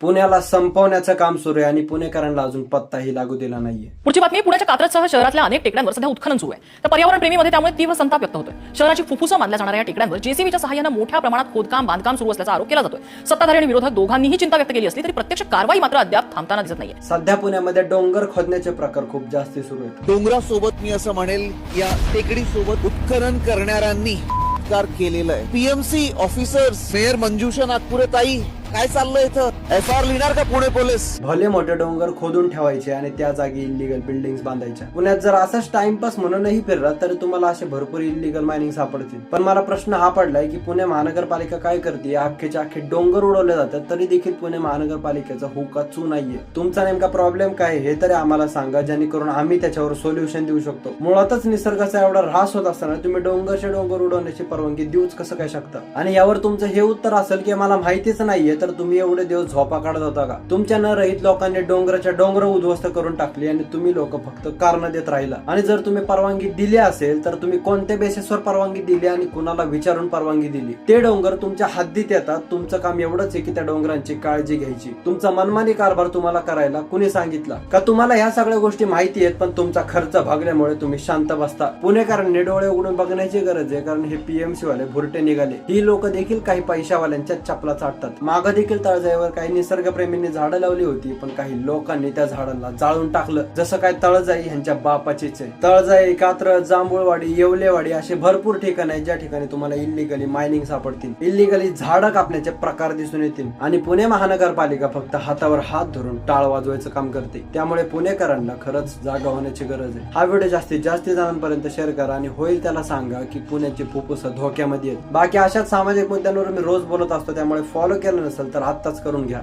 पुण्याला संपवण्याचं काम सुरू आहे आणि पुणेकरांना अजून पत्ताही लागू दिला नाहीये. पुढची बातमी. पुण्याच्या कात्रजसह शहरातल्या अनेक टेकड्यांवर सध्या उत्खनन सुरू आहे. तर पर्यावरण प्रेमीमध्ये त्यामुळे तीव्र संताप व्यक्त होतोय. शहराची फुफ्फुसं मानल्या जाणाऱ्या या टेकड्यांवर जेसीबीच्या सहाय्यानं मोठ्या प्रमाणात खोदकाम बांधकाम सुरू असल्याचा आरोप केला जातोय. सत्ताधारी आणि विरोधक दोघांनीही चिंता व्यक्त केली असली तरी प्रत्यक्ष कारवाई मात्र अद्याप थांबताना दिसत नाहीये. सध्या पुण्यामध्ये डोंगर खोदण्याचे प्रकार खूप जास्त सुरू आहेत. डोंगरासोबत मी असं म्हणेल या टेकडी सोबत उत्खनन करणाऱ्यांनी केलेलं आहे. पीएमसी ऑफिसर्स, मेयर मंजुषा नागपुरे ताई, काय चाललंय इथं? एफआर लिहिणार का पुणे पोलीस? भले मोठे डोंगर खोदून ठेवायचे आणि त्या जागी इलिगल बिल्डिंग बांधायच्या. पुण्यात जर असंच टाइमपास म्हणूनही फिरला तर तुम्हाला असे भरपूर इलिगल मायनिंग सापडतील. पण मला प्रश्न हा पडलाय की पुणे महानगरपालिका काय करते? अख्खेच्या अख्खे डोंगर उडवले जातात तरी देखील पुणे महानगरपालिकेचा हुका चू नाहीये. तुमचा नेमका प्रॉब्लेम काय हे तरी आम्हाला सांगा, जेणेकरून आम्ही त्याच्यावर सोल्युशन देऊ शकतो. मुळातच निसर्गाचा एवढा ऱ्हास होत असताना तुम्ही डोंगर उडवण्याची परवानगी देऊच कसं काय शकता? आणि यावर तुमचं हे उत्तर असेल की मला माहितीच नाहीये, तर तुम्ही एवढे दिवस झोपा काढत होता का? तुमच्या न रहित लोकांनी डोंगराच्या डोंगर उद्ध्वस्त करून टाकली आणि तुम्ही लोक फक्त कारण देत राहिला. आणि जर तुम्ही परवानगी दिली असेल तर तुम्ही कोणत्या बेसिसवर परवानगी दिली आणि कुणाला विचारून परवानगी दिली? ते डोंगर तुमच्या हद्दीत येतात. तुमचं काम एवढंच आहे की त्या डोंगरांची काळजी घ्यायची. तुमचा मनमानी कारभार तुम्हाला करायला कुणी सांगितलं का? तुम्हाला ह्या सगळ्या गोष्टी माहिती आहेत पण तुमचा खर्च भागल्यामुळे तुम्ही शांत बसता. पुणेकरांनी डोळे उघडून बघण्याची गरज आहे, कारण हे पीएमसी वाले भुरटे निघाले. ही लोक देखील काही पैशावाल्यांच्या चपला चाटतात. माग देखील तळजाईवर काही निसर्गप्रेमींनी झाडं लावली होती, पण काही लोकांनी त्या झाडांना जाळून टाकलं. जसं काय तळजाई ह्यांच्या बापाचीच आहे. तळजाई, कात्रज, जांभूळवाडी, येवलेवाडी असे भरपूर ठिकाण आहेत ज्या ठिकाणी तुम्हाला इलिगली मायनिंग सापडतील, इलिगली झाडं कापण्याचे प्रकार दिसून येतील. आणि पुणे महानगरपालिका फक्त हातावर हात धरून टाळ वाजवायचं काम करते. त्यामुळे पुणेकरांना खरंच जागा होण्याची गरज आहे. हा व्हिडिओ जास्तीत जास्त जणांपर्यंत शेअर करा आणि होईल त्याला सांगा की पुण्याची फुफ्फुसं धोक्यामध्ये आहेत. बाकी अशाच सामाजिक मुद्द्यांवर मी रोज बोलत असतो, त्यामुळे फॉलो केलं नसेल तर आत्ताच करून घ्या.